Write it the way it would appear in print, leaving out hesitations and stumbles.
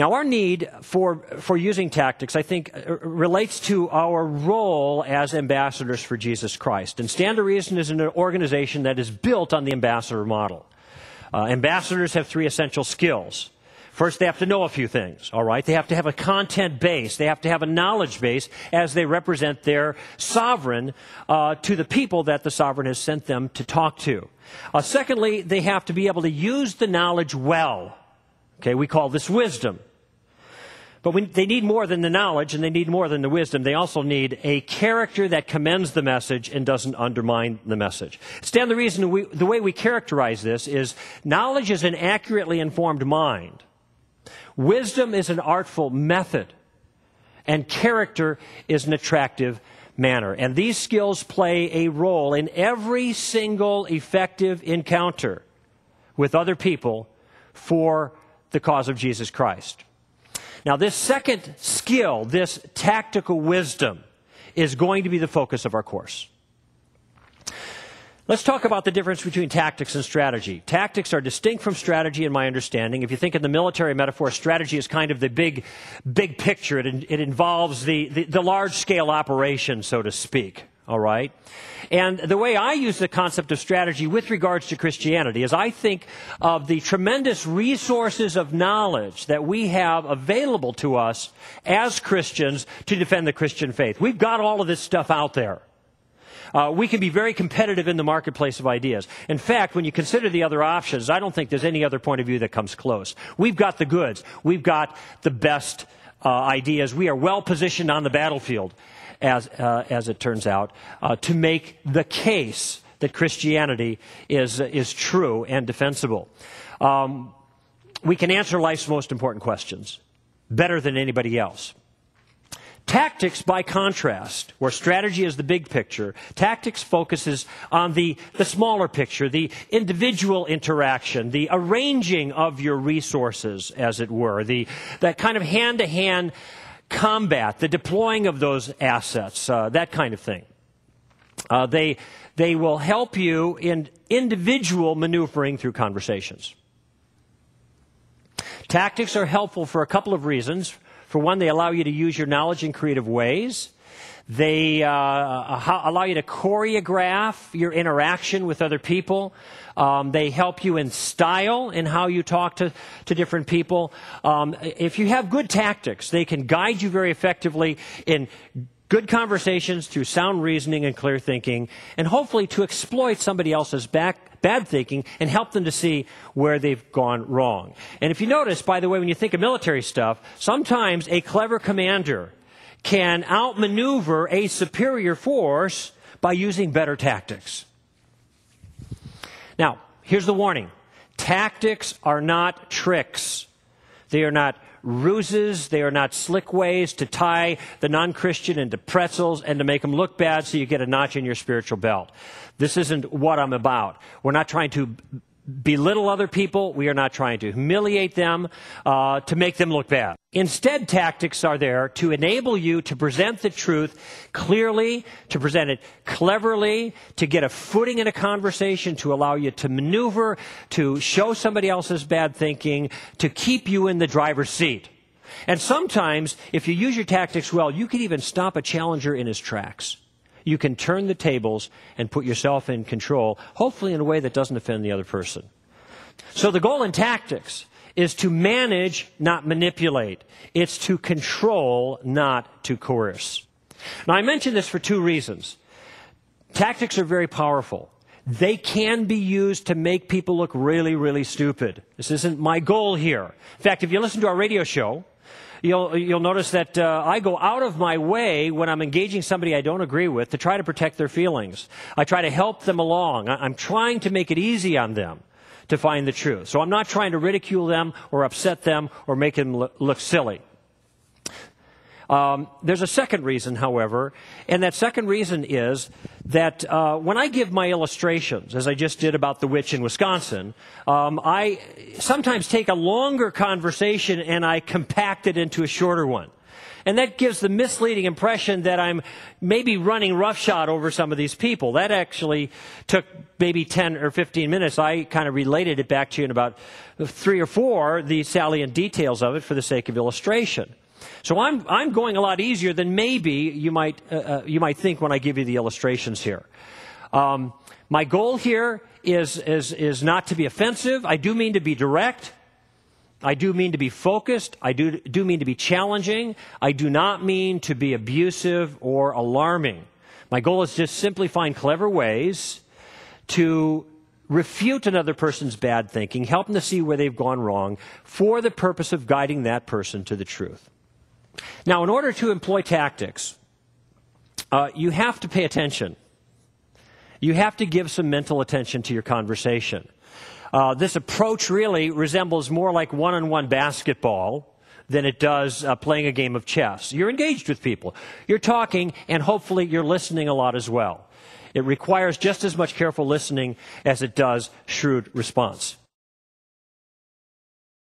Now, our need for using tactics, I think, relates to our role as ambassadors for Jesus Christ. And Stand to Reason is an organization that is built on the ambassador model. Ambassadors have three essential skills. First, they have to know a few things, all right? They have to have a content base. They have to have a knowledge base as they represent their sovereign to the people that the sovereign has sent them to talk to. Secondly, they have to be able to use the knowledge well. Okay, we call this wisdom. But they need more than the knowledge, and they need more than the wisdom. They also need a character that commends the message and doesn't undermine the message. Stand the Reason, the way we characterize this is knowledge is an accurately informed mind. Wisdom is an artful method. And character is an attractive manner. And these skills play a role in every single effective encounter with other people for the cause of Jesus Christ. Now, this second skill, this tactical wisdom, is going to be the focus of our course. Let's talk about the difference between tactics and strategy. Tactics are distinct from strategy in my understanding. If you think in the military metaphor, strategy is kind of the big picture. It involves the large-scale operation, so to speak. All right? And the way I use the concept of strategy with regards to Christianity is I think of the tremendous resources of knowledge that we have available to us as Christians to defend the Christian faith. We've got all of this stuff out there. We can be very competitive in the marketplace of ideas. In fact, when you consider the other options, I don't think there's any other point of view that comes close. We've got the goods. We've got the best ideas. We are well positioned on the battlefield, as it turns out, to make the case that Christianity is true and defensible. We can answer life's most important questions better than anybody else. Tactics, by contrast, where strategy is the big picture, tactics focuses on the smaller picture, the individual interaction, the arranging of your resources, as it were, that kind of hand-to-hand combat, the deploying of those assets, that kind of thing. They will help you in individual maneuvering through conversations. Tactics are helpful for a couple of reasons. For one, they allow you to use your knowledge in creative ways. They allow you to choreograph your interaction with other people. They help you in style in how you talk to different people. If you have good tactics, they can guide you very effectively in good conversations through sound reasoning and clear thinking, and hopefully to exploit somebody else's bad thinking and help them to see where they've gone wrong. And if you notice, by the way, when you think of military stuff, sometimes a clever commander can outmaneuver a superior force by using better tactics. Now, here's the warning. Tactics are not tricks. They are not ruses. They are not slick ways to tie the non-Christian into pretzels and to make them look bad so you get a notch in your spiritual belt. This isn't what I'm about. We're not trying to belittle other people. We are not trying to humiliate them, to make them look bad. Instead, tactics are there to enable you to present the truth clearly, to present it cleverly, to get a footing in a conversation, to allow you to maneuver, to show somebody else's bad thinking, to keep you in the driver's seat. And sometimes, if you use your tactics well, you can even stop a challenger in his tracks. You can turn the tables and put yourself in control, hopefully in a way that doesn't offend the other person. So the goal in tactics is to manage, not manipulate. It's to control, not to coerce. Now, I mention this for two reasons. Tactics are very powerful. They can be used to make people look really, really stupid. This isn't my goal here. In fact, if you listen to our radio show, you'll notice that I go out of my way when I'm engaging somebody I don't agree with to try to protect their feelings. I try to help them along. I'm trying to make it easy on them to find the truth. So I'm not trying to ridicule them or upset them or make them look silly. There's a second reason, however, and that second reason is that when I give my illustrations, as I just did about the witch in Wisconsin, I sometimes take a longer conversation and I compact it into a shorter one. And that gives the misleading impression that I'm maybe running roughshod over some of these people. That actually took maybe 10 or 15 minutes. I kind of related it back to you in about 3 or 4, the salient details of it for the sake of illustration. So I'm going a lot easier than maybe you might think when I give you the illustrations here. My goal here is not to be offensive. I do mean to be direct. I do mean to be focused. I do mean to be challenging. I do not mean to be abusive or alarming. My goal is just simply find clever ways to refute another person's bad thinking, help them to see where they've gone wrong, for the purpose of guiding that person to the truth. Now, in order to employ tactics, you have to pay attention. You have to give some mental attention to your conversation. This approach really resembles more like one-on-one basketball than it does playing a game of chess. You're engaged with people. You're talking, and hopefully you're listening a lot as well. It requires just as much careful listening as it does shrewd response.